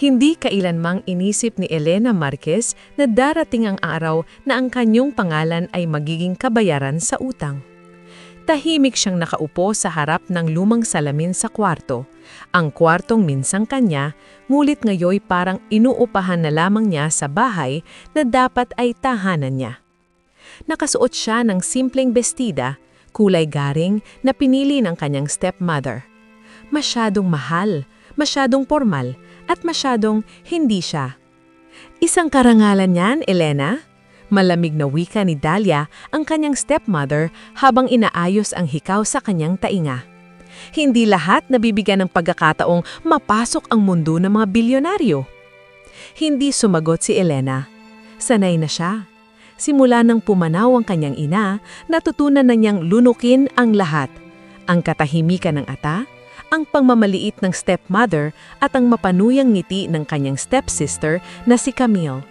Hindi kailanmang inisip ni Elena Marquez na darating ang araw na ang kanyang pangalan ay magiging kabayaran sa utang. Tahimik siyang nakaupo sa harap ng lumang salamin sa kwarto. Ang kwartong minsang kanya, ngulit ngayoy parang inuupahan na lamang niya sa bahay na dapat ay tahanan niya. Nakasuot siya ng simpleng bestida, kulay garing na pinili ng kanyang stepmother. Masyadong mahal, masyadong formal, at masyadong hindi siya. Isang karangalan niyan, Elena? Malamig na wika ni Dahlia ang kanyang stepmother habang inaayos ang hikaw sa kanyang tainga. Hindi lahat nabibigyan ng pagkakataong mapasok ang mundo ng mga bilyonaryo. Hindi sumagot si Elena. Sanay na siya. Simula nang pumanaw ang kanyang ina, natutunan na niyang lunukin ang lahat. Ang katahimikan ng ata, ang pagmamaliit ng stepmother at ang mapanuyang ngiti ng kanyang stepsister na si Camille.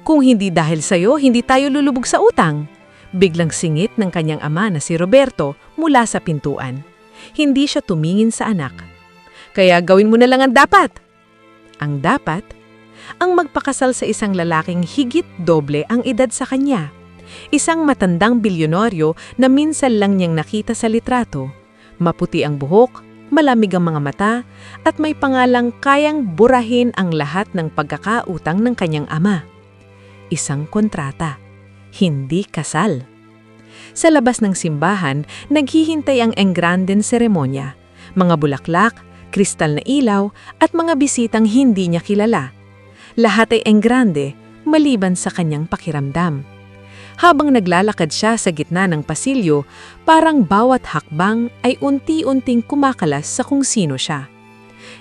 Kung hindi dahil sa'yo, hindi tayo lulubog sa utang. Biglang singit ng kanyang ama na si Roberto mula sa pintuan. Hindi siya tumingin sa anak. Kaya gawin mo na lang ang dapat. Ang dapat? Ang magpakasal sa isang lalaking higit doble ang edad sa kanya. Isang matandang bilyonaryo na minsan lang niyang nakita sa litrato. Maputi ang buhok, malamig ang mga mata, at may pangalang kayang burahin ang lahat ng pagkakautang ng kanyang ama. Isang kontrata, hindi kasal. Sa labas ng simbahan, naghihintay ang engrandeng seremonya, mga bulaklak, kristal na ilaw, at mga bisitang hindi niya kilala. Lahat ay engrande, maliban sa kanyang pakiramdam. Habang naglalakad siya sa gitna ng pasilyo, parang bawat hakbang ay unti-unting kumakalas sa kung sino siya.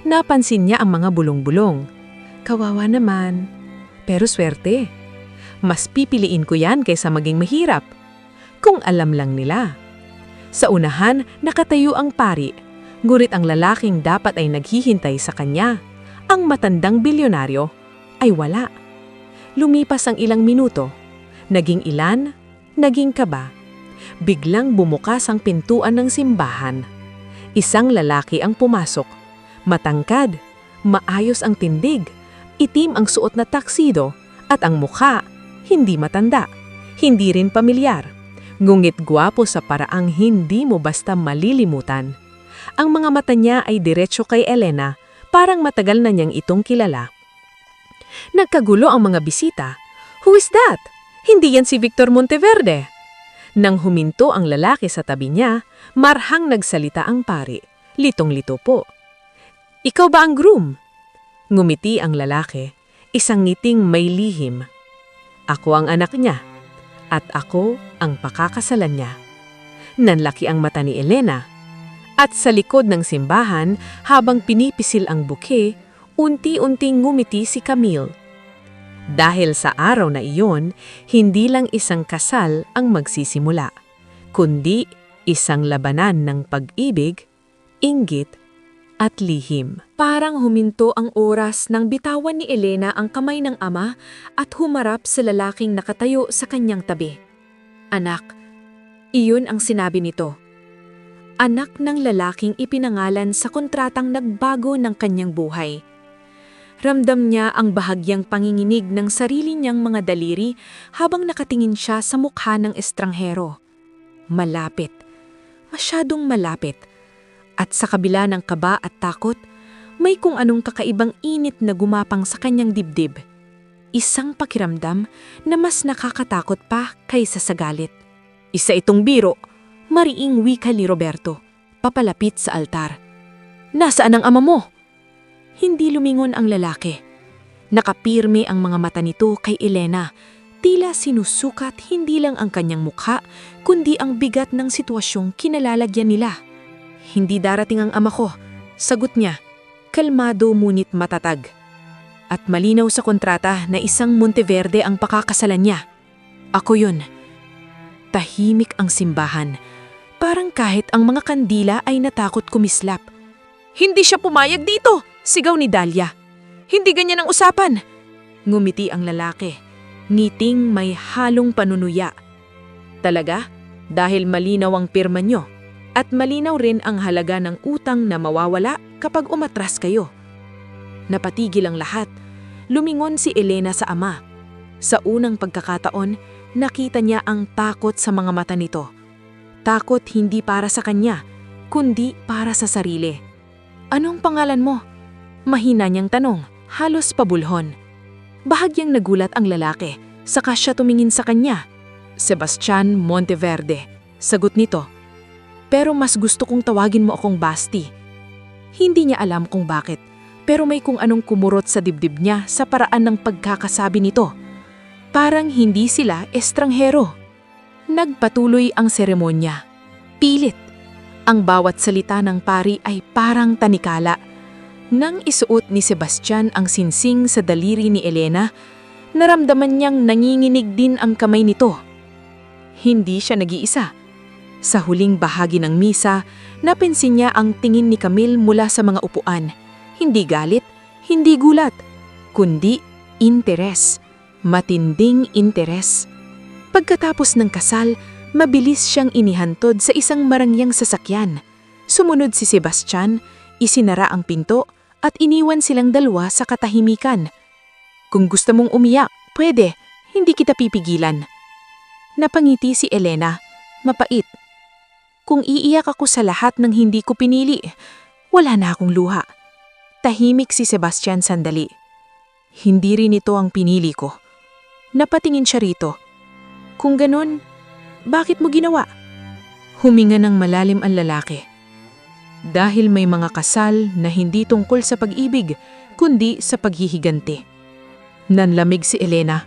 Napansin niya ang mga bulong-bulong. Kawawa naman, pero swerte. Mas pipiliin ko yan kaysa maging mahirap. Kung alam lang nila. Sa unahan, nakatayo ang pari. Ngunit ang lalaking dapat ay naghihintay sa kanya, ang matandang bilyonaryo, ay wala. Lumipas ang ilang minuto. Naging ilan, naging kaba. Biglang bumukas ang pintuan ng simbahan. Isang lalaki ang pumasok. Matangkad, maayos ang tindig, itim ang suot na taksido, at ang mukha, hindi matanda, hindi rin pamilyar. Ngunit gwapo sa paraang hindi mo basta malilimutan. Ang mga mata niya ay diretso kay Elena, parang matagal na niyang itong kilala. Nagkagulo ang mga bisita. Who is that? Hindi yan si Victor Monteverde. Nang huminto ang lalaki sa tabi niya, marhang nagsalita ang pari. Litong-lito po. Ikaw ba ang groom? Ngumiti ang lalaki, isang ngiting may lihim. Ako ang anak niya, at ako ang pakakasalan niya. Nanlaki ang mata ni Elena, at sa likod ng simbahan, habang pinipisil ang bouquet, unti-unting ngumiti si Camille. Dahil sa araw na iyon, hindi lang isang kasal ang magsisimula, kundi isang labanan ng pag-ibig, inggit, at lihim. Parang huminto ang oras nang bitawan ni Elena ang kamay ng ama at humarap sa lalaking nakatayo sa kanyang tabi. Anak, iyon ang sinabi nito. Anak ng lalaking ipinangalan sa kontratang nagbago ng kanyang buhay. Ramdam niya ang bahagyang panginginig ng sarili niyang mga daliri habang nakatingin siya sa mukha ng estranghero. Malapit, masyadong malapit. At sa kabila ng kaba at takot, may kung anong kakaibang init na gumapang sa kanyang dibdib. Isang pakiramdam na mas nakakatakot pa kaysa sa galit. Isa itong biro, mariing wika ni Roberto, papalapit sa altar. Nasaan ang ama mo? Hindi lumingon ang lalaki. Nakapirme ang mga mata nito kay Elena, tila sinusukat hindi lang ang kanyang mukha, kundi ang bigat ng sitwasyong kinalalagyan nila. Hindi darating ang ama ko, sagot niya, kalmado ngunit matatag. At malinaw sa kontrata na isang Monteverde ang pakakasalan niya. Ako yun. Tahimik ang simbahan. Parang kahit ang mga kandila ay natakot kumislap. Hindi siya pumayag dito, sigaw ni Dahlia. Hindi ganyan ang usapan. Ngumiti ang lalaki. Ngiting may halong panunuya. Talaga? Dahil malinaw ang pirma nyo. At malinaw rin ang halaga ng utang na mawawala kapag umatras kayo. Napatigil ang lahat. Lumingon si Elena sa ama. Sa unang pagkakataon, nakita niya ang takot sa mga mata nito. Takot hindi para sa kanya, kundi para sa sarili. "Anong pangalan mo?" Mahina niyang tanong, halos pabulhon. Bahagyang nagulat ang lalaki, saka siya tumingin sa kanya. "Sebastian Monteverde," sagot nito. "Pero mas gusto kong tawagin mo akong Basti." Hindi niya alam kung bakit, pero may kung anong kumurot sa dibdib niya sa paraan ng pagkakasabi nito. Parang hindi sila estranghero. Nagpatuloy ang seremonya. Pilit. Ang bawat salita ng pari ay parang tanikala. Nang isuot ni Sebastian ang sinsing sa daliri ni Elena, naramdaman niyang nanginginig din ang kamay nito. Hindi siya nag-iisa. Sa huling bahagi ng misa, napansin niya ang tingin ni Camille mula sa mga upuan. Hindi galit, hindi gulat, kundi interes. Matinding interes. Pagkatapos ng kasal, mabilis siyang inihantod sa isang marangyang sasakyan. Sumunod si Sebastian, isinara ang pinto at iniwan silang dalawa sa katahimikan. "Kung gusto mong umiyak, pwede, hindi kita pipigilan." Napangiti si Elena, mapait. "Kung iiyak ako sa lahat ng hindi ko pinili, wala na akong luha." Tahimik si Sebastian sandali. "Hindi rin ito ang pinili ko." Napatingin siya rito. "Kung ganun, bakit mo ginawa?" Huminga ng malalim ang lalaki. "Dahil may mga kasal na hindi tungkol sa pag-ibig, kundi sa paghihiganti." Nanlamig si Elena.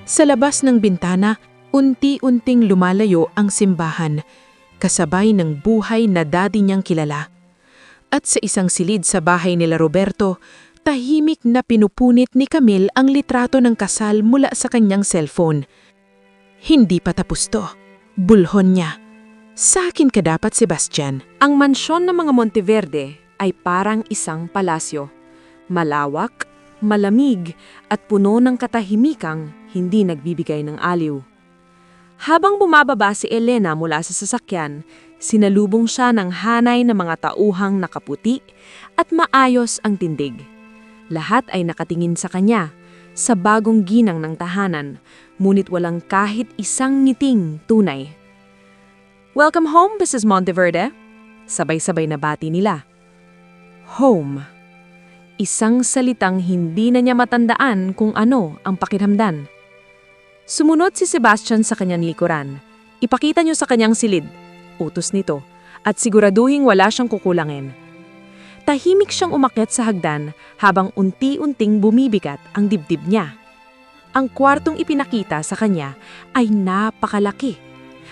Sa labas ng bintana, unti-unting lumalayo ang simbahan, kasabay ng buhay na dati niyang kilala. At sa isang silid sa bahay nila Roberto, tahimik na pinupunit ni Camille ang litrato ng kasal mula sa kanyang cellphone. Hindi pa tapos to. Bulhon niya. "Sa akin ka dapat, Sebastian." Ang mansyon ng mga Monteverde ay parang isang palasyo. Malawak, malamig at puno ng katahimikang hindi nagbibigay ng aliw. Habang bumababa si Elena mula sa sasakyan, sinalubong siya ng hanay ng mga tauhang nakaputi at maayos ang tindig. Lahat ay nakatingin sa kanya, sa bagong ginang ng tahanan, ngunit walang kahit isang ngiting tunay. "Welcome home, Mrs. Monteverde." Sabay-sabay na bati nila. Home. Isang salitang hindi na niya matandaan kung ano ang pakiramdam. Sumunod si Sebastian sa kanyang likuran. "Ipakita niyo sa kanyang silid," utos nito, "at siguraduhing wala siyang kukulangin." Tahimik siyang umakyat sa hagdan habang unti-unting bumibigat ang dibdib niya. Ang kwartong ipinakita sa kanya ay napakalaki.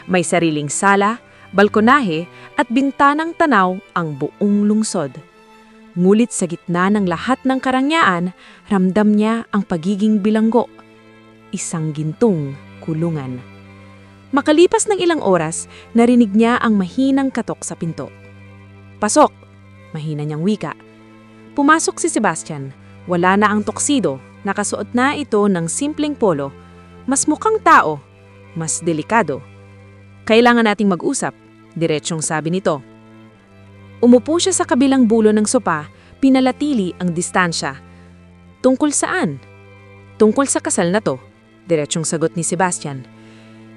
May sariling sala, balkonahe at bintanang tanaw ang buong lungsod. Ngulit sa gitna ng lahat ng karangyaan, ramdam niya ang pagiging bilanggo. Isang gintong kulungan. Makalipas ng ilang oras, narinig niya ang mahinang katok sa pinto. "Pasok!" Mahina niyang wika. Pumasok si Sebastian. Wala na ang tuksido, nakasuot na ito ng simpleng polo. Mas mukhang tao, mas delikado. "Kailangan nating mag-usap," diretsyong sabi nito. Umupo siya sa kabilang bulo ng sopa, pinalatili ang distansya. "Tungkol saan?" "Tungkol sa kasal na to," diretsyong sagot ni Sebastian.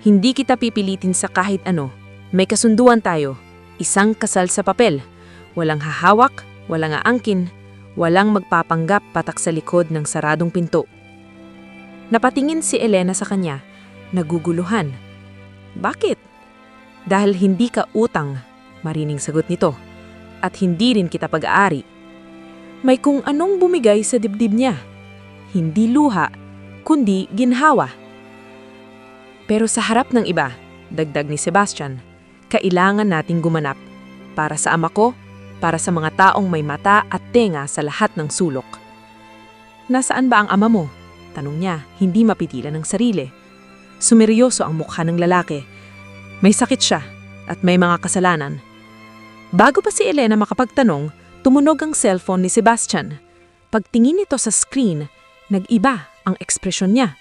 "Hindi kita pipilitin sa kahit ano. May kasunduan tayo. Isang kasal sa papel. Walang hahawak, walang aangkin, walang magpapanggap patak sa likod ng saradong pinto." Napatingin si Elena sa kanya, naguguluhan. "Bakit?" "Dahil hindi ka utang," marining sagot nito. "At hindi rin kita pag-aari." May kung anong bumigay sa dibdib niya. Hindi luha, kundi ginhawa. "Pero sa harap ng iba," dagdag ni Sebastian, "kailangan nating gumanap. Para sa ama ko, para sa mga taong may mata at tenga sa lahat ng sulok." "Nasaan ba ang ama mo?" tanong niya, hindi mapitilan ng sarili. Sumeryoso ang mukha ng lalaki. May sakit siya at may mga kasalanan. Bago pa si Elena makapagtanong, tumunog ang cellphone ni Sebastian. Pagtingin nito sa screen, nag-iba ang ekspresyon niya.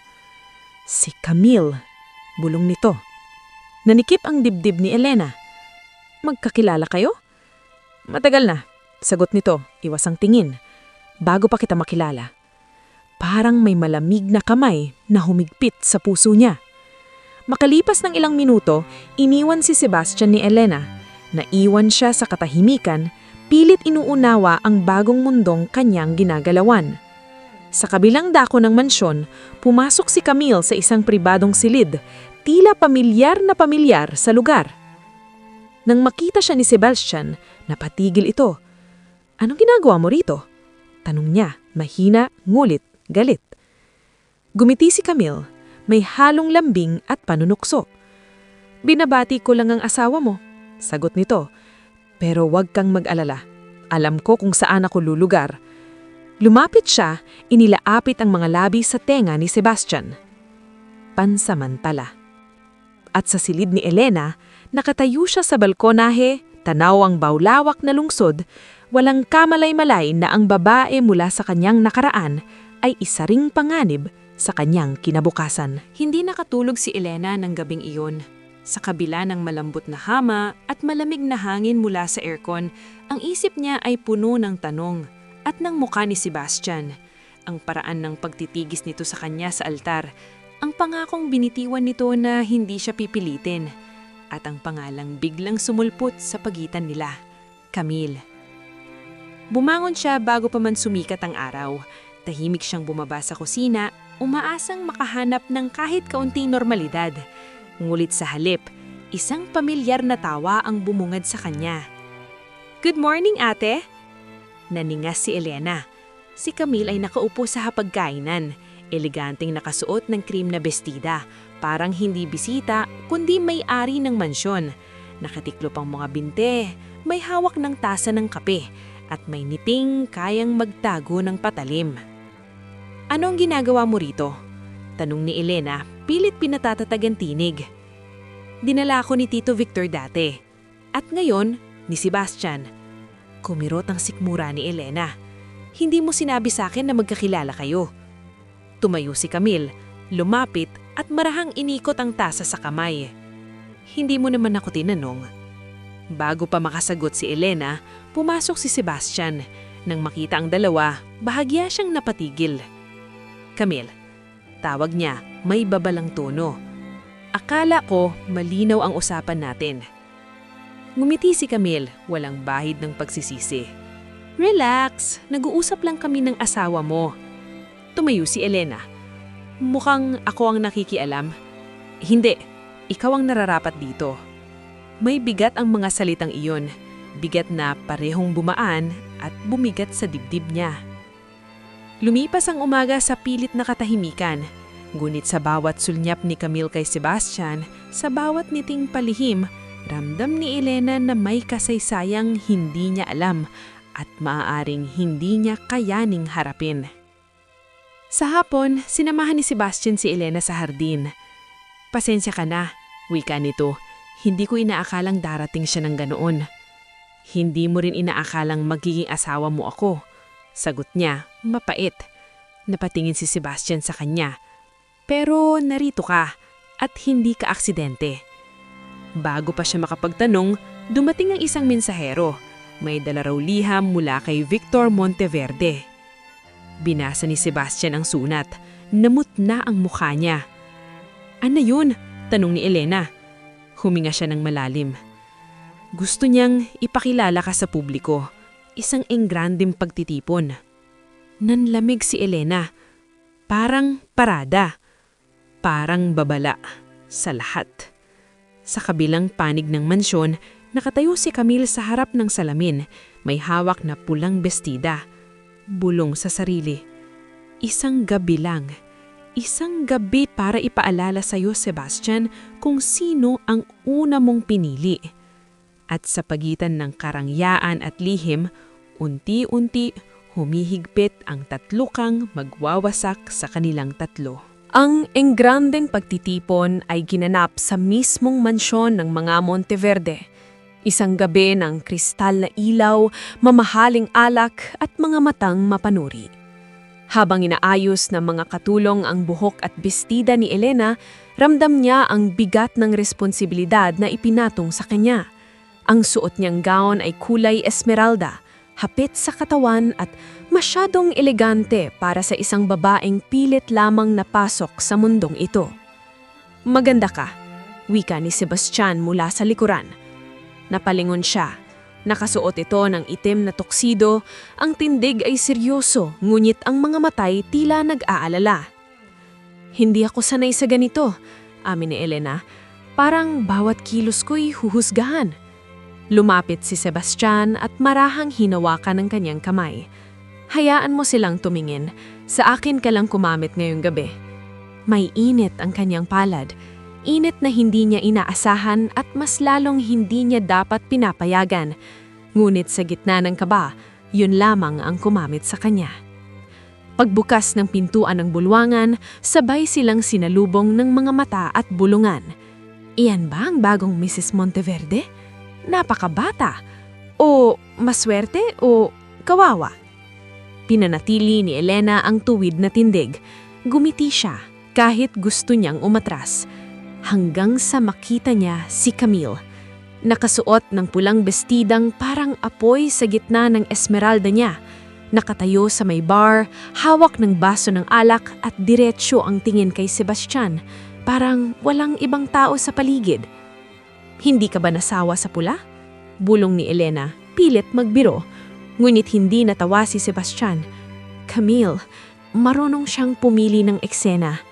"Si Camille," bulong nito. Nanikip ang dibdib ni Elena. "Magkakilala kayo?" "Matagal na," sagot nito, iwas ang tingin. bago pa kita makilala. Parang may malamig na kamay na humigpit sa puso niya. Makalipas ng ilang minuto, iniwan si Sebastian ni Elena. Naiwan siya sa katahimikan, pilit inuunawa ang bagong mundong kanyang ginagalawan. Sa kabilang dako ng mansyon, pumasok si Camille sa isang pribadong silid, tila pamilyar na pamilyar sa lugar. Nang makita siya ni Sebastian, napatigil ito. "Anong ginagawa mo rito?" Tanong niya, mahina, ngulit, galit. Gumiti si Camille, may halong lambing at panunukso. "Binabati ko lang ang asawa mo," sagot nito. "Pero huwag kang mag-alala. Alam ko kung saan ako lulugar." Lumapit siya, inilaapit ang mga labi sa tenga ni Sebastian. Pansamantala. At sa silid ni Elena, nakatayo siya sa balkonahe, tanaw ang bawlawak na lungsod, walang kamalay-malay na ang babae mula sa kanyang nakaraan ay isa ring panganib sa kanyang kinabukasan. Hindi nakatulog si Elena ng gabing iyon. Sa kabila ng malambot na hama at malamig na hangin mula sa aircon, ang isip niya ay puno ng tanong at ng mukha ni Sebastian. Ang paraan ng pagtitigis nito sa kanya sa altar, ang pangakong binitiwan nito na hindi siya pipilitin, at ang pangalang biglang sumulpot sa pagitan nila, Camille. Bumangon siya bago pa man sumikat ang araw. Tahimik siyang bumaba sa kusina, umaasang makahanap ng kahit kaunting normalidad. Ngulit sa halip, isang pamilyar na tawa ang bumungad sa kanya. "Good morning, ate!" Naningas si Elena. Si Camille ay nakaupo sa hapagkainan, eleganteng nakasuot ng cream na bestida, parang hindi bisita kundi may-ari ng mansyon. Nakatiklop ang mga binte, may hawak ng tasa ng kape, at may niting kayang magtago ng patalim. "Anong ginagawa mo rito?" Tanong ni Elena, pilit pinatatatag ang tinig. "Dinala ako ni Tito Victor dati. At ngayon, ni Sebastian." Kumirot ang sikmura ni Elena. "Hindi mo sinabi sa akin na magkakilala kayo." Tumayo si Camille, lumapit at marahang inikot ang tasa sa kamay. "Hindi mo naman ako tinanong." Bago pa makasagot si Elena, pumasok si Sebastian. Nang makita ang dalawa, bahagya siyang napatigil. "Camille," tawag niya, may babalang tono. "Akala ko malinaw ang usapan natin." Ngumiti si Camille, walang bahid ng pagsisisi. "Relax, nag-uusap lang kami ng asawa mo." Tumayo si Elena. "Mukhang ako ang nakikialam." "Hindi, ikaw ang nararapat dito." May bigat ang mga salitang iyon, bigat na parehong bumaan at bumigat sa dibdib niya. Lumipas ang umaga sa pilit na katahimikan, ngunit sa bawat sulyap ni Camille kay Sebastian, sa bawat niting palihim, ramdam ni Elena na may kasaysayang hindi niya alam at maaaring hindi niya kayaning harapin. Sa hapon, sinamahan ni Sebastian si Elena sa hardin. "Pasensya ka na," wika nito. "Hindi ko inaakalang darating siya ng ganoon." "Hindi mo rin inaakalang magiging asawa mo ako," sagot niya, mapait. Napatingin si Sebastian sa kanya. "Pero narito ka at hindi ka aksidente." Bago pa siya makapagtanong, dumating ang isang mensahero. May dala raw liham mula kay Victor Monteverde. Binasa ni Sebastian ang sulat. Namut na ang mukha niya. "Ano yun?" tanong ni Elena. Huminga siya ng malalim. "Gusto niyang ipakilala ka sa publiko. Isang engrandeng pagtitipon." Nanlamig si Elena. Parang parada. Parang babala. Sa lahat. Sa kabilang panig ng mansyon, nakatayo si Camille sa harap ng salamin. May hawak na pulang bestida. Bulong sa sarili. "Isang gabi lang. Isang gabi para ipaalala sa iyo, Sebastian, kung sino ang una mong pinili." At sa pagitan ng karangyaan at lihim, unti-unti humihigpit ang tatlukang magwawasak sa kanilang tatlo. Ang engrandeng pagtitipon ay ginanap sa mismong mansyon ng mga Monteverde. Isang gabi ng kristal na ilaw, mamahaling alak at mga matang mapanuri. Habang inaayos ng mga katulong ang buhok at bestida ni Elena, ramdam niya ang bigat ng responsibilidad na ipinatong sa kanya. Ang suot niyang gown ay kulay esmeralda, hapit sa katawan at Masyadong elegante para sa isang babaeng pilit lamang napasok sa mundong ito. "Maganda ka," wika ni Sebastian mula sa likuran. Napalingon siya. Nakasuot ito ng itim na tuksido, ang tindig ay seryoso, ngunit ang mga matay tila nag-aalala. "Hindi ako sanay sa ganito," amin ni Elena. "Parang bawat kilos ko'y huhusgahan." Lumapit si Sebastian at marahang hinawakan ng kanyang kamay. "Hayaan mo silang tumingin. Sa akin ka lang kumamit ngayong gabi." May init ang kanyang palad. Init na hindi niya inaasahan at mas lalong hindi niya dapat pinapayagan. Ngunit sa gitna ng kaba, yun lamang ang kumamit sa kanya. Pagbukas ng pintuan ng bulwangan, sabay silang sinalubong ng mga mata at bulungan. Iyan ba ang bagong Mrs. Monteverde? Napakabata. O maswerte o kawawa? Pinanatili ni Elena ang tuwid na tindig. Gumiti siya kahit gusto niyang umatras. Hanggang sa makita niya si Camille. Nakasuot ng pulang bestidang parang apoy sa gitna ng esmeralda niya. Nakatayo sa may bar, hawak ng baso ng alak at diretsyo ang tingin kay Sebastian. Parang walang ibang tao sa paligid. "Hindi ka ba nasawa sa pula?" bulong ni Elena, pilit magbiro. Ngunit hindi natawa si Sebastian. Camille, marunong siyang pumili ng eksena.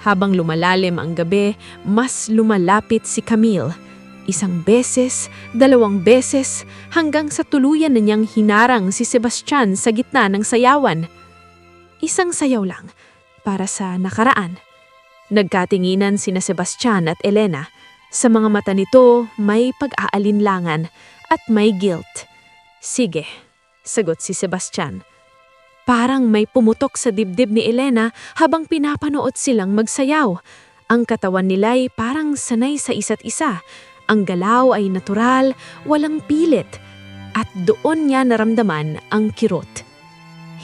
Habang lumalalim ang gabi, mas lumalapit si Camille. Isang beses, 2 beses, hanggang sa tuluyan na niyang hinarang si Sebastian sa gitna ng sayawan. Isang sayaw lang, para sa nakaraan. Nagkatinginan sina Sebastian at Elena. Sa mga mata nito, may pag-aalinlangan at may guilt. "Sige," sagot si Sebastian. Parang may pumutok sa dibdib ni Elena habang pinapanood silang magsayaw. Ang katawan nila'y parang sanay sa isa't isa. Ang galaw ay natural, walang pilit. At doon niya naramdaman ang kirot.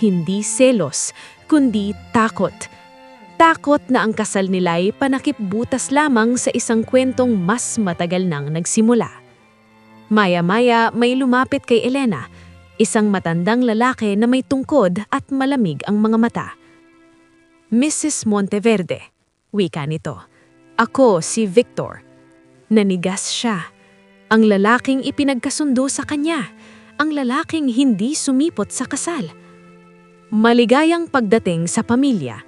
Hindi selos, kundi takot. Takot na ang kasal nila'y panakip-butas lamang sa isang kwentong mas matagal nang nagsimula. Maya-maya may lumapit kay Elena, isang matandang lalaki na may tungkod at malamig ang mga mata. "Mrs. Monteverde," wika nito. "Ako si Victor." Nanigas siya. Ang lalaking ipinagkasundo sa kanya. Ang lalaking hindi sumipot sa kasal. "Maligayang pagdating sa pamilya.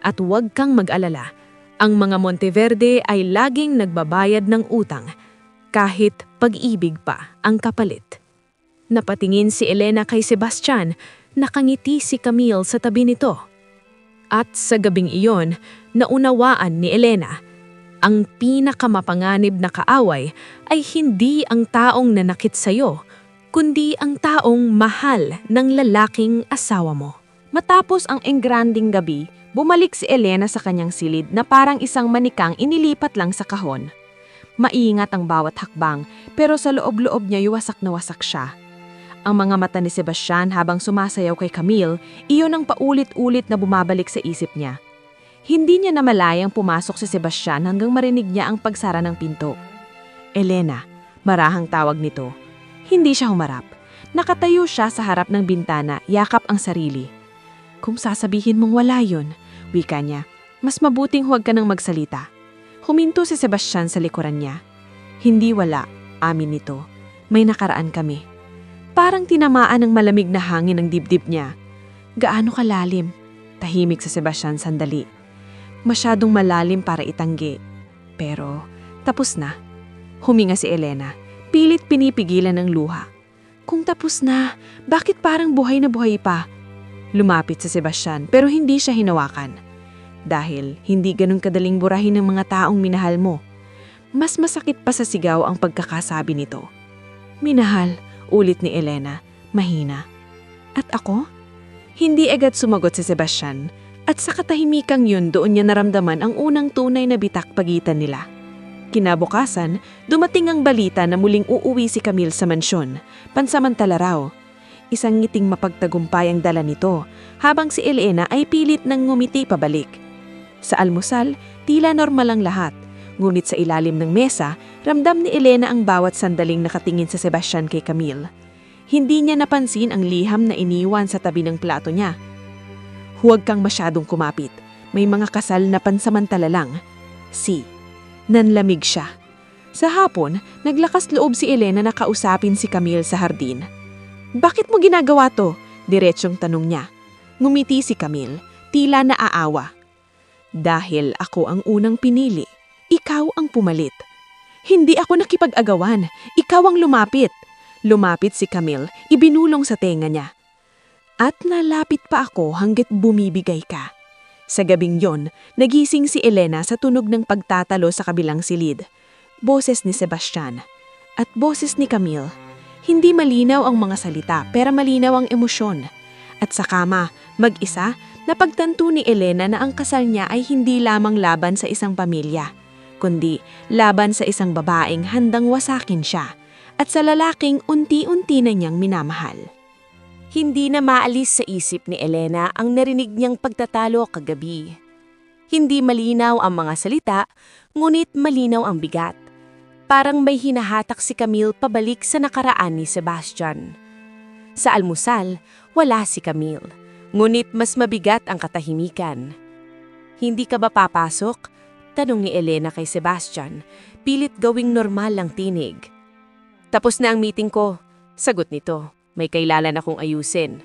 At huwag kang mag-alala, ang mga Monteverde ay laging nagbabayad ng utang, kahit pag-ibig pa ang kapalit." Napatingin si Elena kay Sebastian, nakangiti si Camille sa tabi nito. At sa gabing iyon, naunawaan ni Elena, ang pinakamapanganib na kaaway ay hindi ang taong nanakit sa'yo, kundi ang taong mahal ng lalaking asawa mo. Matapos ang engranding gabi, bumalik si Elena sa kanyang silid na parang isang manikang inilipat lang sa kahon. Maingat ang bawat hakbang, pero sa loob-loob niya wasak na wasak siya. Ang mga mata ni Sebastian habang sumasayaw kay Camille, iyon ang paulit-ulit na bumabalik sa isip niya. Hindi niya namalayang pumasok si Sebastian hanggang marinig niya ang pagsara ng pinto. "Elena," marahang tawag nito. Hindi siya humarap. Nakatayo siya sa harap ng bintana, yakap ang sarili. "Kung sasabihin mong wala yun," wika niya, "mas mabuting huwag ka nang magsalita." Huminto si Sebastian sa likuran niya. "Hindi wala," amin nito. "May nakaraan kami." Parang tinamaan ng malamig na hangin ang dibdib niya. "Gaano kalalim?" Tahimik si Sebastian sandali. Masyadong malalim para itanggi. Pero tapos na. Huminga si Elena. Pilit pinipigilan ng luha. "Kung tapos na, bakit parang buhay na buhay pa?" Lumapit si Sebastian pero hindi siya hinawakan. Dahil hindi ganun kadaling burahin ng mga taong minahal mo. Mas masakit pa sa sigaw ang pagkakasabi nito. "Minahal," ulit ni Elena, mahina. "At ako?" Hindi agad sumagot si Sebastian. At sa katahimikang yun doon niya naramdaman ang unang tunay na bitak pagitan nila. Kinabukasan, dumating ang balita na muling uuwi si Camille sa mansyon, pansamantala raw. Isang ngiting mapagtagumpay ang dala nito, habang si Elena ay pilit nang ngumiti pabalik. Sa almusal, tila normal ang lahat, ngunit sa ilalim ng mesa, ramdam ni Elena ang bawat sandaling nakatingin sa Sebastian kay Camille. Hindi niya napansin ang liham na iniwan sa tabi ng plato niya. Huwag kang masyadong kumapit. May mga kasal na pansamantala lang. Nanlamig siya. Sa hapon, naglakas loob si Elena na kausapin si Camille sa hardin. Bakit mo ginagawa to? Diretsyong tanong niya. Ngumiti si Camille, tila naaawa. Dahil ako ang unang pinili, ikaw ang pumalit. Hindi ako nakipag-agawan, ikaw ang lumapit. Lumapit si Camille, ibinulong sa tenga niya. At nalapit pa ako hanggat bumibigay ka. Sa gabing yon, nagising si Elena sa tunog ng pagtatalo sa kabilang silid. Boses ni Sebastian at boses ni Camille. Hindi malinaw ang mga salita pero malinaw ang emosyon. At sa kama, mag-isa, napagtanto ni Elena na ang kasal niya ay hindi lamang laban sa isang pamilya, kundi laban sa isang babaeng handang wasakin siya at sa lalaking unti-unti na niyang minamahal. Hindi na maalis sa isip ni Elena ang narinig niyang pagtatalo kagabi. Hindi malinaw ang mga salita, ngunit malinaw ang bigat. Parang may hinahatak si Camille pabalik sa nakaraan ni Sebastian. Sa almusal, wala si Camille, ngunit mas mabigat ang katahimikan. Hindi ka ba papasok? Tanong ni Elena kay Sebastian, pilit gawing normal ang tinig. Tapos na ang meeting ko, sagot nito. May kailangan akong ayusin.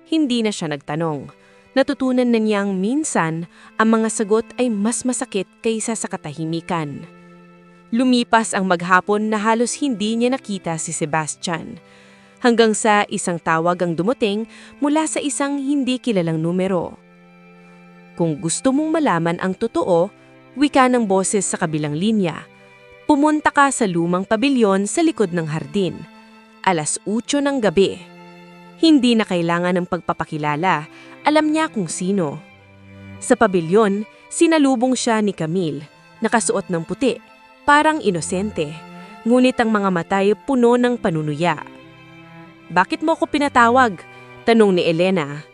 Hindi na siya nagtanong. Natutunan na niyang minsan ang mga sagot ay mas masakit kaysa sa katahimikan. Lumipas ang maghapon na halos hindi niya nakita si Sebastian. Hanggang sa isang tawag ang dumating mula sa isang hindi kilalang numero. Kung gusto mong malaman ang totoo, wika ng boses sa kabilang linya. Pumunta ka sa lumang pabilyon sa likod ng hardin. 8:00 ng gabi. Hindi na kailangan ng pagpapakilala, alam niya kung sino. Sa pabilyon, sinalubong siya ni Camille, nakasuot ng puti, parang inosente, ngunit ang mga mata ay puno ng panunuya. Bakit mo ko pinatawag? Tanong ni Elena.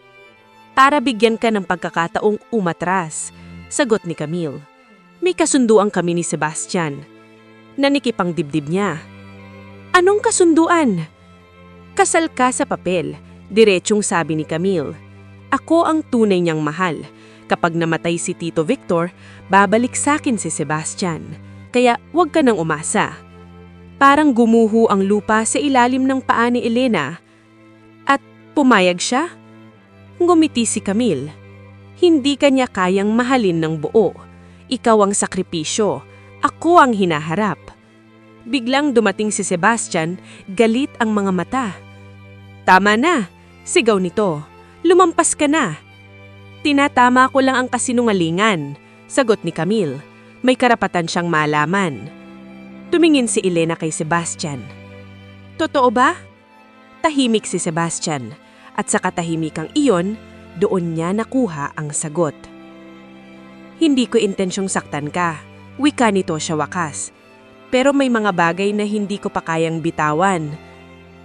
Para bigyan ka ng pagkakataong umatras, sagot ni Camille. May kasunduan kami ni Sebastian. Nanikip ang dibdib niya. Anong kasunduan? Kasal ka sa papel, diretsyong sabi ni Camille. Ako ang tunay niyang mahal. Kapag namatay si Tito Victor, babalik sa akin si Sebastian. Kaya huwag ka nang umasa. Parang gumuho ang lupa sa ilalim ng paa ni Elena. At pumayag siya? Ngumiti si Camille. Hindi kanya kayang mahalin ng buo. Ikaw ang sakripisyo. Ako ang hinaharap. Biglang dumating si Sebastian, galit ang mga mata. Tama na, sigaw nito. Lumampas ka na. Tinatama ko lang ang kasinungalingan, sagot ni Camille. May karapatan siyang malaman. Tumingin si Elena kay Sebastian. Totoo ba? Tahimik si Sebastian, at sa katahimikang iyon, doon niya nakuha ang sagot. Hindi ko intensyong saktan ka, wika nito siya wakas. Pero may mga bagay na hindi ko pa kayang bitawan.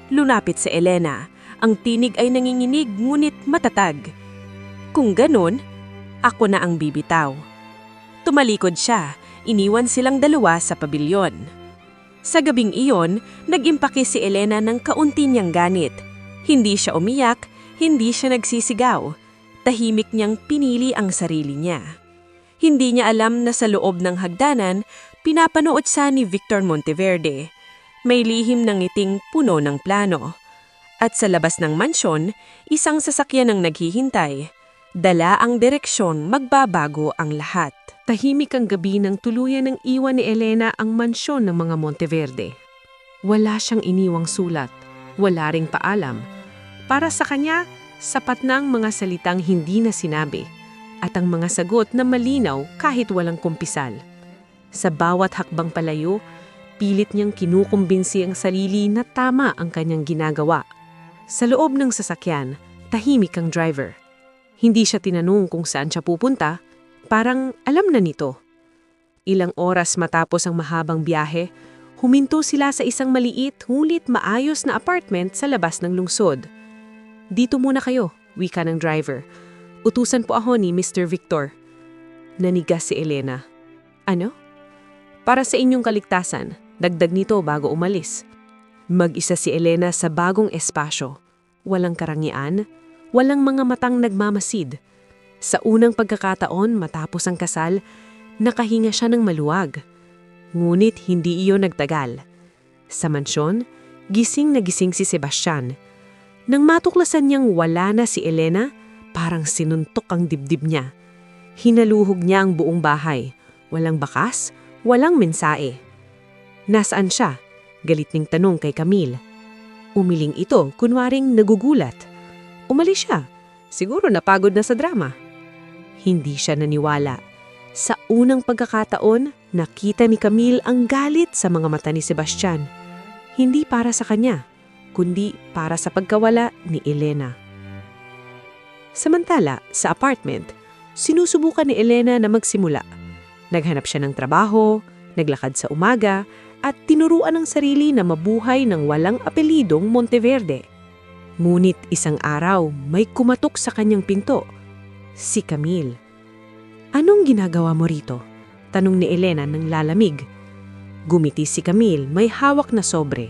Lunapit sa Elena, ang tinig ay nanginginig ngunit matatag. Kung ganun, ako na ang bibitaw. Tumalikod siya, iniwan silang dalawa sa pabilyon. Sa gabing iyon, nag-impake si Elena ng kaunti niyang ganit. Hindi siya umiyak, hindi siya nagsisigaw. Tahimik niyang pinili ang sarili niya. Hindi niya alam na sa loob ng hagdanan, pinapanood siya ni Victor Monteverde. May lihim ng ngiting puno ng plano. At sa labas ng mansyon, isang sasakyan ang naghihintay. Dala ang direksyon, magbabago ang lahat. Tahimik ang gabi nang tuluyan ng iwan ni Elena ang mansyon ng mga Monteverde. Wala siyang iniwang sulat, wala ring paalam. Para sa kanya, sapat na ang mga salitang hindi na sinabi at ang mga sagot na malinaw kahit walang kumpisal. Sa bawat hakbang palayo, pilit niyang kinukumbinsi ang sarili na tama ang kanyang ginagawa. Sa loob ng sasakyan, tahimik ang driver. Hindi siya tinanong kung saan siya pupunta, parang alam na nito. Ilang oras matapos ang mahabang biyahe, huminto sila sa isang maliit ngunit maayos na apartment sa labas ng lungsod. Dito muna kayo, wika ng driver. Utusan po ako ni Mr. Victor. Nanigas si Elena. Ano? Para sa inyong kaligtasan, dagdag nito bago umalis. Mag-isa si Elena sa bagong espasyo. Walang karangian, walang mga matang nagmamasid. Sa unang pagkakataon matapos ang kasal, nakahinga siya ng maluwag. Ngunit hindi iyon nagtagal. Sa mansyon, gising na gising si Sebastian. Nang matuklasan niyang wala na si Elena, parang sinuntok ang dibdib niya. Hinaluhog niya ang buong bahay. Walang bakas, walang mensahe. Nasaan siya? Galit ning tanong kay Camille. Umiling ito, kunwaring nagugulat. Umalis siya. Siguro napagod na sa drama. Hindi siya naniwala. Sa unang pagkakataon, nakita ni Camille ang galit sa mga mata ni Sebastian. Hindi para sa kanya, kundi para sa pagkawala ni Elena. Samantala, sa apartment, sinusubukan ni Elena na magsimula. Naghanap siya ng trabaho, naglakad sa umaga, at tinuruan ang sarili na mabuhay ng walang apelidong Monteverde. Ngunit isang araw, may kumatok sa kanyang pinto. Si Camille. Anong ginagawa mo rito? Tanong ni Elena ng lalamig. Gumiti si Camille, may hawak na sobre.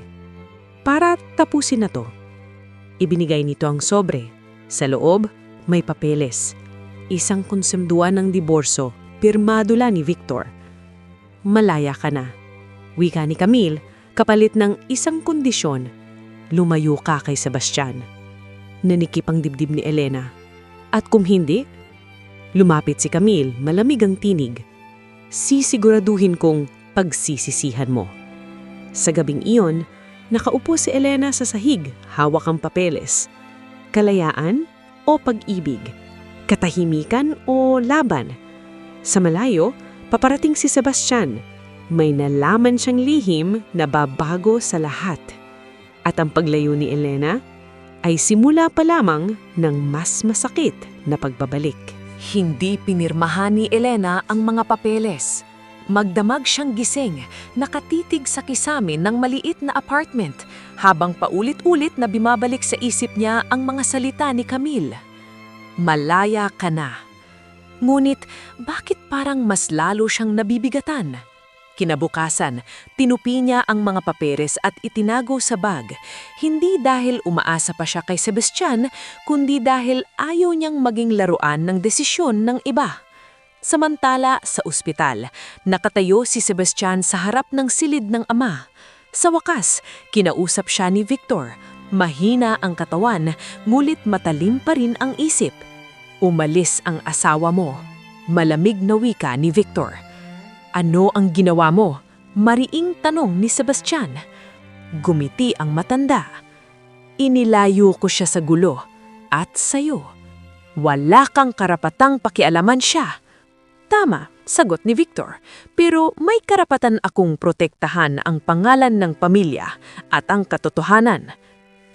Para tapusin na to. Ibinigay nito ang sobre. Sa loob, may papeles. Isang konsunduan ng diborso, pirmado lang ni Victor. Malaya ka na. Wika ni Camille, kapalit ng isang kondisyon. Lumayo ka kay Sebastian. Nanikip ang dibdib ni Elena. At kung hindi? Lumapit si Camille, malamig ang tinig. Sisiguraduhin kong pagsisisihan mo. Sa gabing iyon, nakaupo si Elena sa sahig, hawak ang papeles. Kalayaan o pag-ibig? Katahimikan o laban? Sa malayo, paparating si Sebastian. May nalaman siyang lihim na babago sa lahat. At ang paglayo ni Elena ay simula pa lamang ng mas masakit na pagbabalik. Hindi pinirmahan ni Elena ang mga papeles. Magdamag siyang gising, nakatitig sa kisame ng maliit na apartment, habang paulit-ulit na bumabalik sa isip niya ang mga salita ni Camille. Malaya ka na. Ngunit bakit parang mas lalo siyang nabibigatan? Kinabukasan, tinupi niya ang mga papeles at itinago sa bag. Hindi dahil umaasa pa siya kay Sebastian, kundi dahil ayaw niyang maging laruan ng desisyon ng iba. Samantala, sa ospital, nakatayo si Sebastian sa harap ng silid ng ama. Sa wakas, kinausap siya ni Victor. Mahina ang katawan, ngulit matalim pa rin ang isip. Umalis ang asawa mo. Malamig na wika ni Victor. Ano ang ginawa mo? Mariing tanong ni Sebastian. Gumiti ang matanda. Inilayo ko siya sa gulo at sayo. Wala kang karapatang pakialaman siya. Tama, sagot ni Victor. Pero may karapatan akong protektahan ang pangalan ng pamilya at ang katotohanan.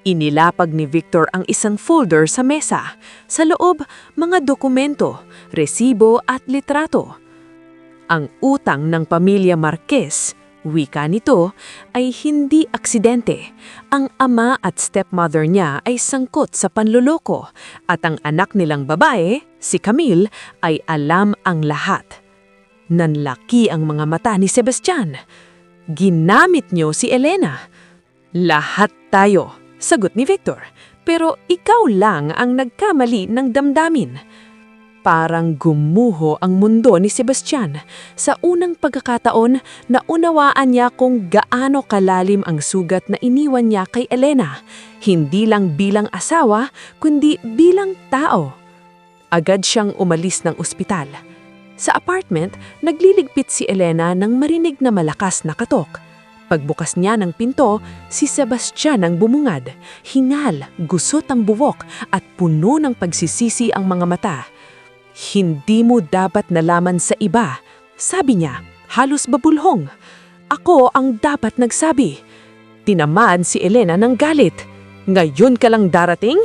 Inilapag ni Victor ang isang folder sa mesa. Sa loob, mga dokumento, resibo at litrato. Ang utang ng pamilya Marquez, wika nito, ay hindi aksidente. Ang ama at stepmother niya ay sangkot sa panloloko at ang anak nilang babae, si Camille, ay alam ang lahat. Nanlaki ang mga mata ni Sebastian. Ginamit niyo si Elena. Lahat tayo, sagot ni Victor. Pero ikaw lang ang nagkamali ng damdamin. Parang gumuho ang mundo ni Sebastian. Sa unang pagkakataon, naunawaan niya kung gaano kalalim ang sugat na iniwan niya kay Elena. Hindi lang bilang asawa, kundi bilang tao. Agad siyang umalis ng ospital. Sa apartment, nagliligpit si Elena nang marinig na malakas na katok. Pagbukas niya ng pinto, si Sebastian ang bumungad. Hingal, gusot ang buwok at puno ng pagsisisi ang mga mata. Hindi mo dapat nalaman sa iba, sabi niya, halos babulhong. Ako ang dapat nagsabi. Tinamaan si Elena ng galit. Ngayon ka lang darating?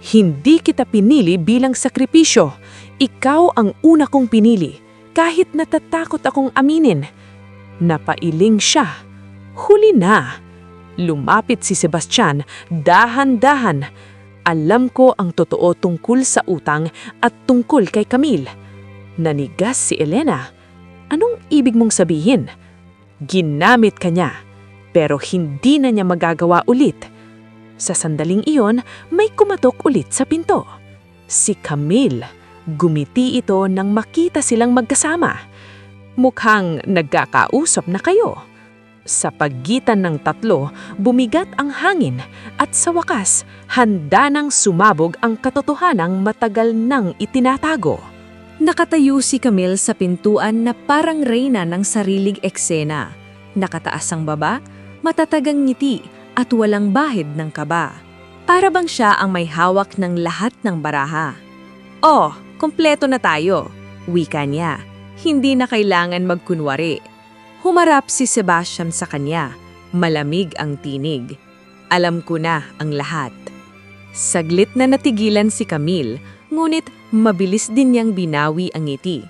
Hindi kita pinili bilang sakripisyo. Ikaw ang una kong pinili, kahit natatakot akong aminin. Napailing siya. Huli na. Lumapit si Sebastian, dahan-dahan. Alam ko ang totoo tungkol sa utang at tungkol kay Camille. Nanigas si Elena. Anong ibig mong sabihin? Ginamit ka niya. pero hindi na niya magagawa ulit. Sa sandaling iyon, may kumatok ulit sa pinto. Si Camille. Gumiti ito nang makita silang magkasama. Mukhang nagkakausap na kayo. Sa pagitan ng tatlo, bumigat ang hangin at sa wakas, handa nang sumabog ang katotohanang matagal nang itinatago. Nakatayo si Camille sa pintuan na parang reyna ng sariling eksena. Nakataas ang baba, matatagang ngiti at walang bahid ng kaba. Para bang siya ang may hawak ng lahat ng baraha. "Oh, kompleto na tayo," wika niya. Hindi na kailangan magkunwari. Humarap si Sebastian sa kanya. Malamig ang tinig. "Alam ko na ang lahat." Saglit na natigilan si Camille, ngunit mabilis din niyang binawi ang ngiti.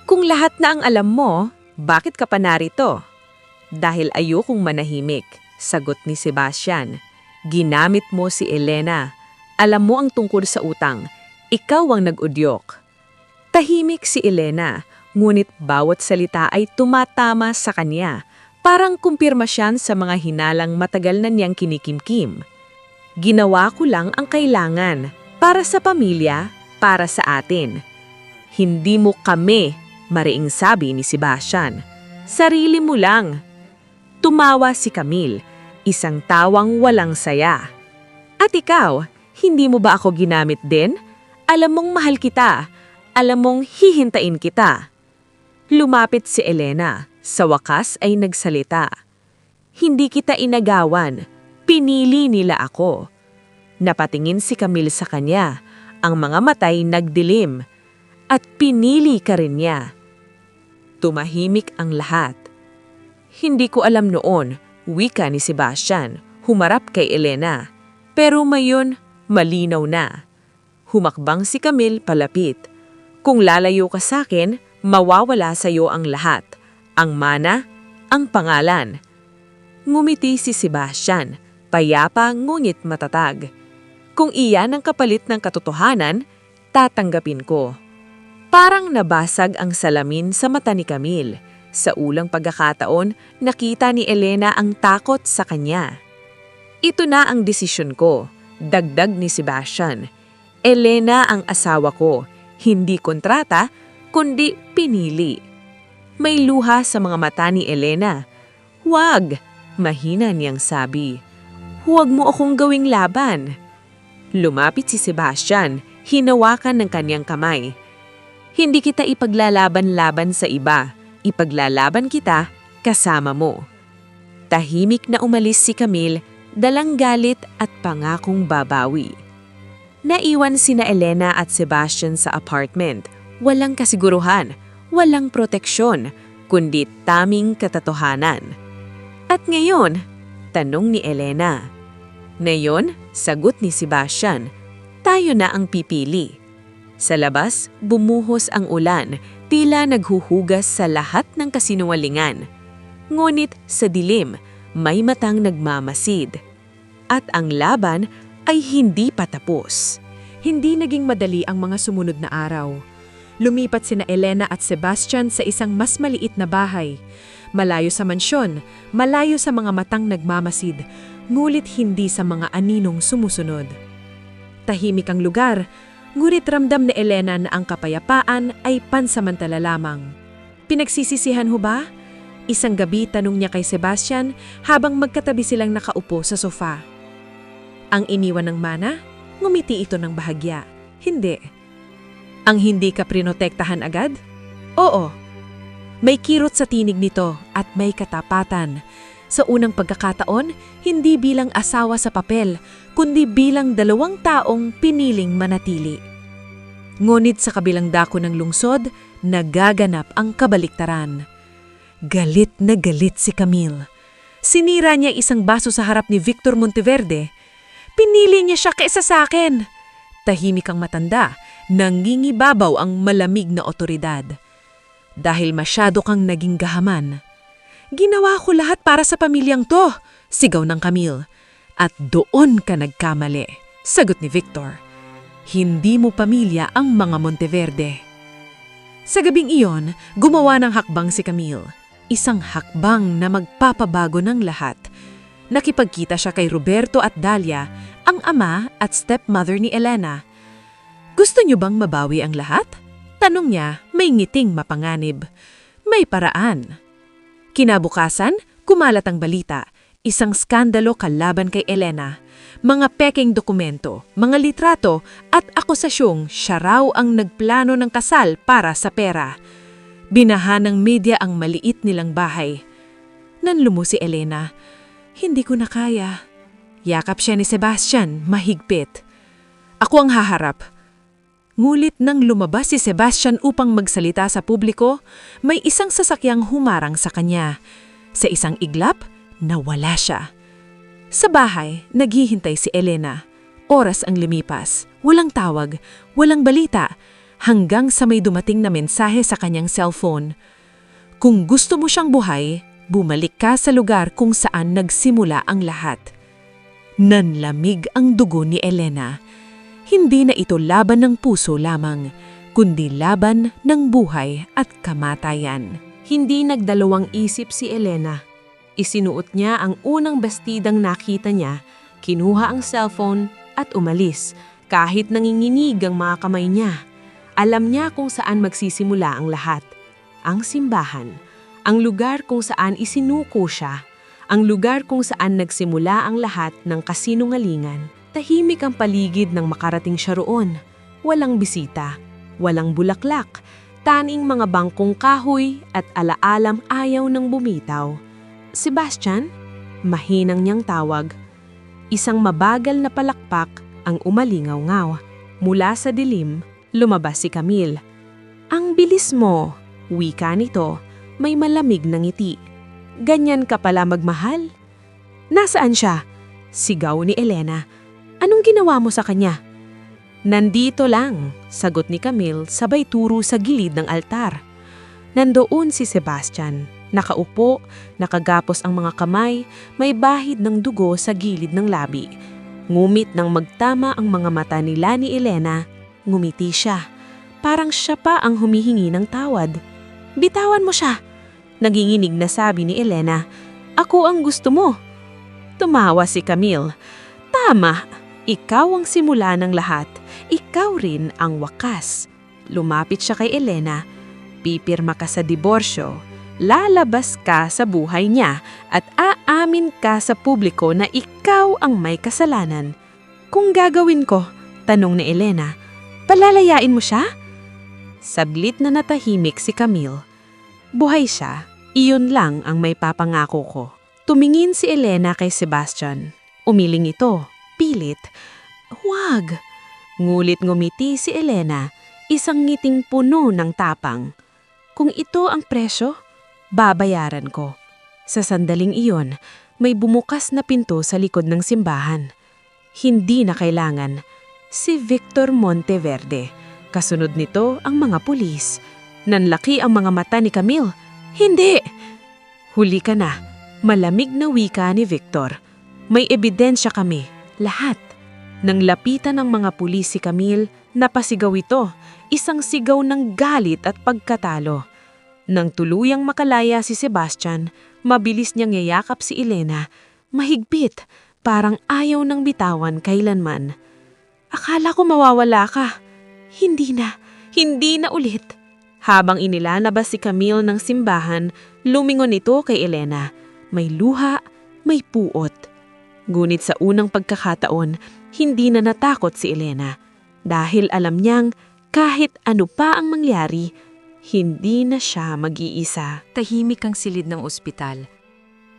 "Kung lahat na ang alam mo, bakit ka pa narito?" "Dahil ayokong manahimik," sagot ni Sebastian. "Ginamit mo si Elena. Alam mo ang tungkol sa utang. Ikaw ang nag-udyok." Tahimik si Elena, ngunit bawat salita ay tumatama sa kanya. Parang kumpirmasyan sa mga hinalang matagal na niyang kinikimkim. "Ginawa ko lang ang kailangan. Para sa pamilya, para sa atin." "Hindi mo kami," mariing sabi ni Sebastian. "Sarili mo lang." Tumawa si Camille, isang tawang walang saya. "At ikaw, hindi mo ba ako ginamit din? Alam mong mahal kita. Alam mong hihintayin kita." Lumapit si Elena. Sa wakas ay nagsalita. "Hindi kita inagawan. Pinili nila ako." Napatingin si Camille sa kanya. Ang mga matay nagdilim. "At pinili ka rin niya." Tumahimik ang lahat. "Hindi ko alam noon," wika ni Sebastian. Humarap kay Elena. Pero mayon, malinaw na. Humakbang si Camille palapit. "Kung lalayo ka sa akin, mawawala sa iyo ang lahat. Ang mana, ang pangalan." Ngumiti si Sebastian, payapa ngunit matatag. "Kung iyan ang kapalit ng katotohanan, tatanggapin ko." Parang nabasag ang salamin sa mata ni Camille. Sa ulang pagkakataon, nakita ni Elena ang takot sa kanya. "Ito na ang desisyon ko," dagdag ni Sebastian. "Elena ang asawa ko, hindi kontrata, kundi pinili." May luha sa mga mata ni Elena. "Huwag," mahina niyang sabi. "Huwag mo akong gawing laban." Lumapit si Sebastian, hinawakan ng kanyang kamay. "Hindi kita ipaglalaban-laban sa iba. Ipaglalaban kita kasama mo." Tahimik na umalis si Camille, dalang galit at pangakong babawi. Naiwan sina Elena at Sebastian sa apartment. Walang kasiguruhan, walang proteksyon, kundi taming katotohanan. "At ngayon?" tanong ni Elena. "Ngayon," sagot ni Sebastian, "tayo na ang pipili." Sa labas, bumuhos ang ulan, tila naghuhugas sa lahat ng kasinungalingan. Ngunit sa dilim, may matang nagmamasid. At ang laban ay hindi pa tapos. Hindi naging madali ang mga sumunod na araw. Lumipat sina Elena at Sebastian sa isang mas maliit na bahay. Malayo sa mansyon, malayo sa mga matang nagmamasid, ngulit hindi sa mga aninong sumusunod. Tahimik ang lugar, ngunit ramdam ni Elena na ang kapayapaan ay pansamantala lamang. "Pinagsisisihan ho ba?" Isang gabi tanong niya kay Sebastian habang magkatabi silang nakaupo sa sofa. "Ang iniwan ng mana?" Ngumiti ito ng bahagya. "Hindi." "Ang hindi ka prinotektahan agad?" "Oo." May kirot sa tinig nito at may katapatan. Sa unang pagkakataon, hindi bilang asawa sa papel, kundi bilang dalawang taong piniling manatili. Ngunit sa kabilang dako ng lungsod, nagaganap ang kabaliktaran. Galit na galit si Camille. Sinira niya isang baso sa harap ni Victor Monteverde. "Pinili niya siya kaysa sa akin." Tahimik ang matanda, nangingibabaw ang malamig na otoridad. "Dahil masyado kang naging gahaman." "Ginawa ko lahat para sa pamilyang to," sigaw ng Camille. "At doon ka nagkamali," sagot ni Victor. "Hindi mo pamilya ang mga Monteverde." Sa gabing iyon, gumawa ng hakbang si Camille. Isang hakbang na magpapabago ng lahat. Nakipagkita siya kay Roberto at Dalia, ang ama at stepmother ni Elena. Gusto niyo bang mabawi ang lahat? Tanong niya, may ngiting mapanganib. May paraan. Kinabukasan, kumalat ang balita. Isang skandalo kalaban kay Elena. Mga peking dokumento, mga litrato at akusasyong siya raw ang nagplano ng kasal para sa pera. Binaha ng media ang maliit nilang bahay. Nanlumo si Elena. Hindi ko na kaya. Yakap siya ni Sebastian, mahigpit. Ako ang haharap. Ngulit nang lumabas si Sebastian upang magsalita sa publiko, may isang sasakyang humarang sa kanya. Sa isang iglap, nawala siya. Sa bahay, naghihintay si Elena. Oras ang lumipas. Walang tawag, walang balita, hanggang sa may dumating na mensahe sa kanyang cellphone. Kung gusto mo siyang buhay, bumalik ka sa lugar kung saan nagsimula ang lahat. Nanlamig ang dugo ni Elena. Hindi na ito laban ng puso lamang, kundi laban ng buhay at kamatayan. Hindi nagdalawang isip si Elena. Isinuot niya ang unang bestidang nakita niya, kinuha ang cellphone at umalis, kahit nanginginig ang mga kamay niya. Alam niya kung saan magsisimula ang lahat. Ang simbahan, ang lugar kung saan isinuko siya, ang lugar kung saan nagsimula ang lahat ng kasinungalingan. Tahimik ang paligid nang makarating siya roon. Walang bisita, walang bulaklak, taning mga bangkong kahoy at alaalam ayaw ng bumitaw. Sebastian, mahinang niyang tawag. Isang mabagal na palakpak ang umalingaw-ngaw. Mula sa dilim, lumabas si Camille. Ang bilis mo, wika nito, may malamig na ngiti. Ganyan ka pala magmahal? Nasaan siya? Sigaw ni Elena. Anong ginawa mo sa kanya? Nandito lang, sagot ni Camille sabay turo sa gilid ng altar. Nandoon si Sebastian. Nakaupo, nakagapos ang mga kamay, may bahid ng dugo sa gilid ng labi. Ngumit nang magtama ang mga mata nila ni Elena, ngumiti siya. Parang siya pa ang humihingi ng tawad. Bitawan mo siya, naginginig na sabi ni Elena. Ako ang gusto mo. Tumawa si Camille. Tama, ikaw ang simula ng lahat. Ikaw rin ang wakas. Lumapit siya kay Elena. Pipirma ka sa diborsyo. Lalabas ka sa buhay niya at aamin ka sa publiko na ikaw ang may kasalanan. Kung gagawin ko, tanong ni Elena, palalayain mo siya? Saglit na natahimik si Camille. Buhay siya, iyon lang ang may papangako ko. Tumingin si Elena kay Sebastian. Umiling ito, pilit. Huwag! Ngulit ngumiti si Elena, isang ngiting puno ng tapang. Kung ito ang presyo, babayaran ko. Sa sandaling iyon, may bumukas na pinto sa likod ng simbahan. Hindi na kailangan. Si Victor Monteverde. Kasunod nito ang mga pulis. Nanlaki ang mga mata ni Camille. Hindi! Huli ka na. Malamig na wika ni Victor. May ebidensya kami. Lahat. Nang lapitan ng mga pulis si Camille, napasigaw ito. Isang sigaw ng galit at pagkatalo. Nang tuluyang makalaya si Sebastian, mabilis niyang yayakap si Elena. Mahigpit, parang ayaw ng bitawan kailanman. Akala ko mawawala ka. Hindi na ulit. Habang inilalabas si Camille ng simbahan, lumingon ito kay Elena. May luha, may puot. Ngunit sa unang pagkakataon, hindi na natakot si Elena. Dahil alam niyang kahit ano pa ang mangyari, hindi na siya mag-iisa. Tahimik ang silid ng ospital.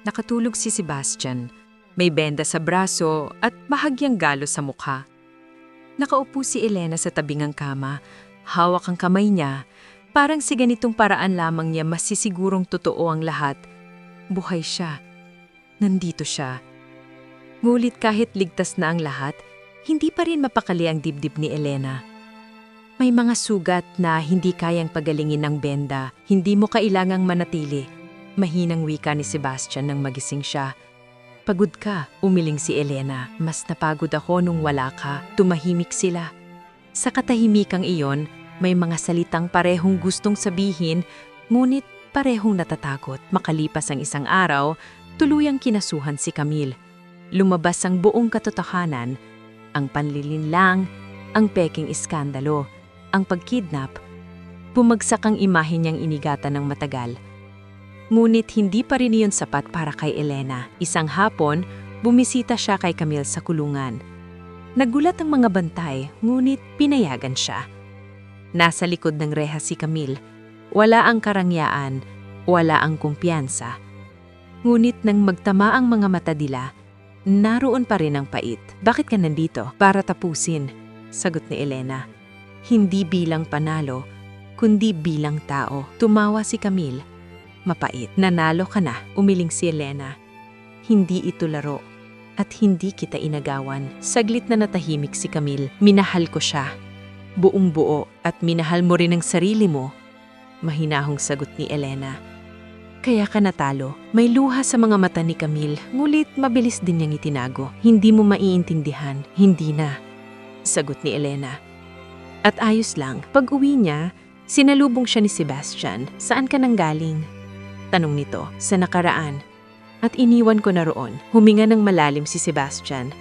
Nakatulog si Sebastian. May benda sa braso at bahagyang galo sa mukha. Nakaupo si Elena sa tabing ng kama. Hawak ang kamay niya. Parang sa ganitong paraan lamang niya masisigurong totoo ang lahat. Buhay siya. Nandito siya. Ngulit kahit ligtas na ang lahat, hindi pa rin mapakali ang dibdib ni Elena. May mga sugat na hindi kayang pagalingin ng benda, hindi mo kailangang manatili. Mahinang wika ni Sebastian nang magising siya. Pagod ka, umiling si Elena. Mas napagod ako nung wala ka, tumahimik sila. Sa katahimikang iyon, may mga salitang parehong gustong sabihin, ngunit parehong natatakot. Makalipas ang isang araw, Tuluyang kinasuhan si Camille. Lumabas ang buong katotohanan, ang panlilinlang, ang peking iskandalo, ang pagkidnap. Bumagsak ang imahe niyang inigatan ng matagal. Ngunit hindi pa rin iyon sapat para kay Elena. Isang hapon, bumisita siya kay Camille sa kulungan. Nagulat ang mga bantay, ngunit pinayagan siya. Nasa likod ng reha si Camille. Wala ang karangyaan, wala ang kumpiyansa. Ngunit nang magtama ang mga mata nila, naroon pa rin ang pait. Bakit ka nandito? Para tapusin, sagot ni Elena. Hindi bilang panalo, kundi bilang tao. Tumawa si Camille. Mapait. Nanalo ka na, umiling si Elena. Hindi ito laro, at hindi kita inagawan. Saglit na natahimik si Camille. Minahal ko siya. Buong buo, at minahal mo rin ang sarili mo. Mahinahong sagot ni Elena. Kaya ka natalo. May luha sa mga mata ni Camille, ngulit mabilis din niyang itinago. Hindi mo maiintindihan, hindi na. Sagot ni Elena. At ayos lang, pag-uwi niya, sinalubong siya ni Sebastian. Saan ka nang galing? Tanong nito, sa nakaraan. At iniwan ko na roon. Huminga ng malalim si Sebastian.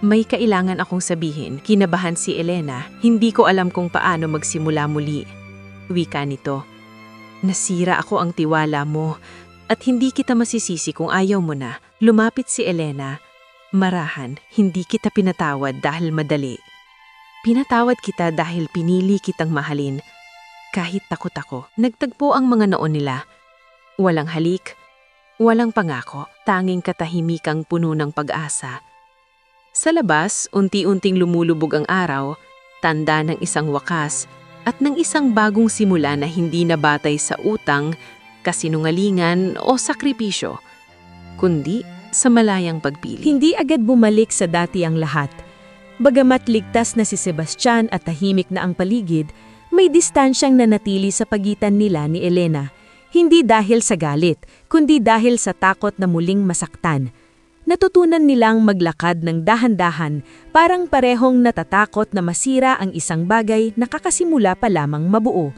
May kailangan akong sabihin, kinabahan si Elena. Hindi ko alam kung paano magsimula muli. Wika nito. Nasira ako ang tiwala mo at hindi kita masisisi kung ayaw mo na. Lumapit si Elena. Marahan, hindi kita pinatawad dahil madali. Pinatawad kita dahil pinili kitang mahalin. Kahit takot ako, nagtagpo ang mga noon nila. Walang halik, walang pangako, tanging katahimikang puno ng pag-asa. Sa labas, unti-unting lumulubog ang araw, tanda ng isang wakas at ng isang bagong simula na hindi nabatay sa utang, kasinungalingan o sakripisyo, kundi sa malayang pagpili. Hindi agad bumalik sa dati ang lahat. Bagamat ligtas na si Sebastian at tahimik na ang paligid, may distansyang nanatili sa pagitan nila ni Elena. Hindi dahil sa galit, kundi dahil sa takot na muling masaktan. Natutunan nilang maglakad ng dahan-dahan, parang parehong natatakot na masira ang isang bagay na kakasimula pa lamang mabuo.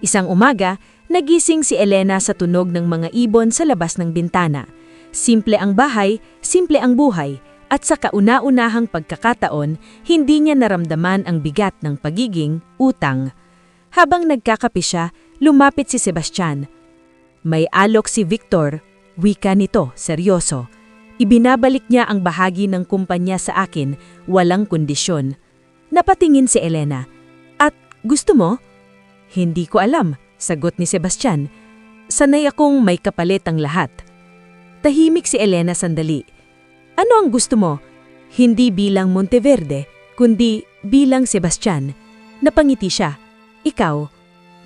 Isang umaga, nagising si Elena sa tunog ng mga ibon sa labas ng bintana. Simple ang bahay, simple ang buhay, at sa kauna-unahang pagkakataon, hindi niya naramdaman ang bigat ng pagiging utang. Habang nagkakape siya, lumapit si Sebastian. May alok si Victor, wika nito, seryoso. Ibinabalik niya ang bahagi ng kumpanya sa akin, walang kondisyon. Napatingin si Elena. At gusto mo? Hindi ko alam, sagot ni Sebastian. Sanay akong may kapalit ang lahat. Tahimik si Elena sandali. Ano ang gusto mo? Hindi bilang Monteverde, kundi bilang Sebastian. Napangiti siya. Ikaw.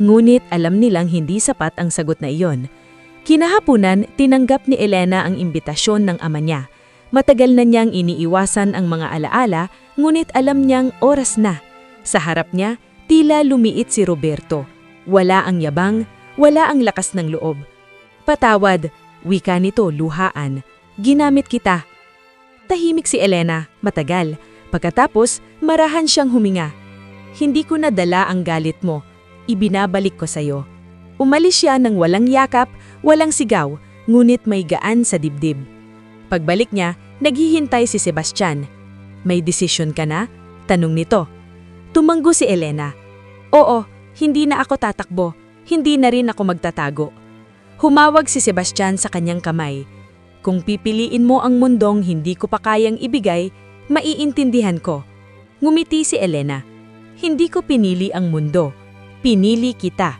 Ngunit alam nilang hindi sapat ang sagot na iyon. Kinahapunan, tinanggap ni Elena ang imbitasyon ng ama niya. Matagal na niyang iniiwasan ang mga alaala, ngunit alam niyang oras na. Sa harap niya, tila lumiit si Roberto. Wala ang yabang, wala ang lakas ng loob. Patawad, wika nito luhaan. Ginamit kita. Tahimik si Elena, matagal. Pagkatapos, marahan siyang huminga. Hindi ko nadala ang galit mo. Ibinabalik ko sa'yo. Umalis siya ng walang yakap, walang sigaw, ngunit may gaan sa dibdib. Pagbalik niya, naghihintay si Sebastian. May desisyon ka na? Tanong nito. Tumanggo si Elena. Oo, hindi na ako tatakbo. Hindi na rin ako magtatago. Humawag si Sebastian sa kanyang kamay. Kung pipiliin mo ang mundong hindi ko pa kayang ibigay, maiintindihan ko. Ngumiti si Elena. Hindi ko pinili ang mundo. Pinili kita,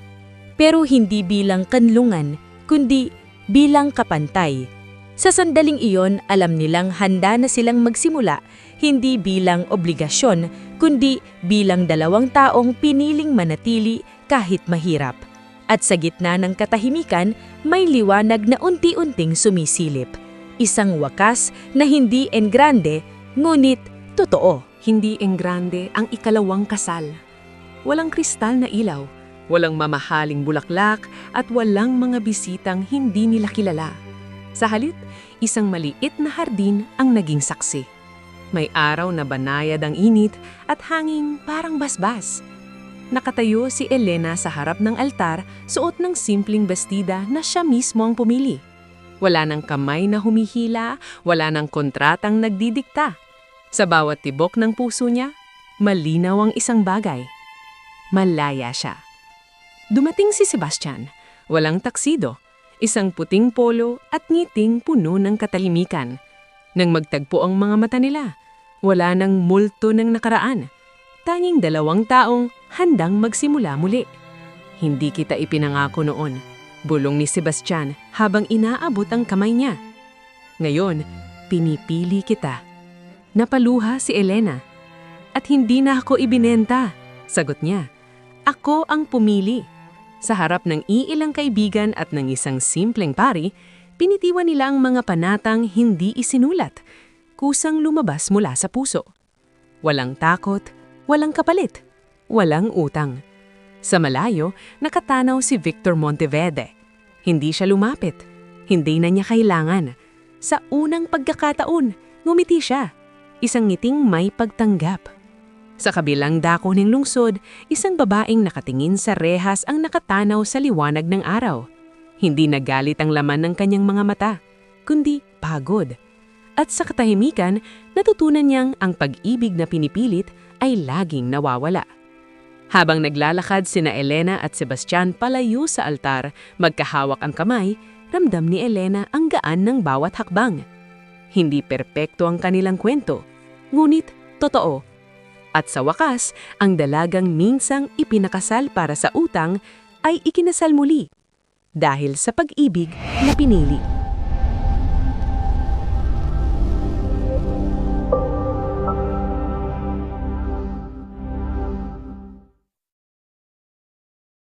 pero hindi bilang kanlungan, kundi bilang kapantay. Sa sandaling iyon, alam nilang handa na silang magsimula, hindi bilang obligasyon, kundi bilang dalawang taong piniling manatili kahit mahirap. At sa gitna ng katahimikan, may liwanag na unti-unting sumisilip. Isang wakas na hindi engrande, ngunit totoo. Hindi engrande ang ikalawang kasal. Walang kristal na ilaw, walang mamahaling bulaklak at walang mga bisitang hindi nila kilala. Sa halip, isang maliit na hardin ang naging saksi. May araw na banayad ang init at hanging parang basbas. Nakatayo si Elena sa harap ng altar, suot ng simpleng bestida na siya mismo ang pumili. Wala nang kamay na humihila, wala nang kontratang nagdidikta. Sa bawat tibok ng puso niya, malinaw ang isang bagay. Malaya siya. Dumating si Sebastian, walang taksido, isang puting polo at ngiting puno ng katalimikan. Nang magtagpo ang mga mata nila, wala nang multo ng nakaraan. Tanging dalawang taong handang magsimula muli. Hindi kita ipinangako noon, bulong ni Sebastian habang inaabot ang kamay niya. Ngayon, pinipili kita. Napaluha si Elena. At hindi na ako ibinenta, sagot niya. Ako ang pumili. Sa harap ng iilang kaibigan at ng isang simpleng pari, pinitiwan nila ang mga panatang hindi isinulat, kusang lumabas mula sa puso. Walang takot, walang kapalit, walang utang. Sa malayo, nakatanaw si Victor Monteverde. Hindi siya lumapit. Hindi na niya kailangan. Sa unang pagkakataon, ngumiti siya. Isang ngiting may pagtanggap. Sa kabilang dako ng lungsod, isang babaeng nakatingin sa rehas ang nakatanaw sa liwanag ng araw. Hindi nagalit ang laman ng kanyang mga mata, kundi pagod. At sa katahimikan, natutunan niyang ang pag-ibig na pinipilit ay laging nawawala. Habang naglalakad sina Elena at Sebastian palayo sa altar, magkahawak ang kamay, ramdam ni Elena ang gaan ng bawat hakbang. Hindi perpekto ang kanilang kwento, ngunit totoo. At sa wakas, ang dalagang minsang ipinakasal para sa utang ay ikinasal muli dahil sa pag-ibig na pinili.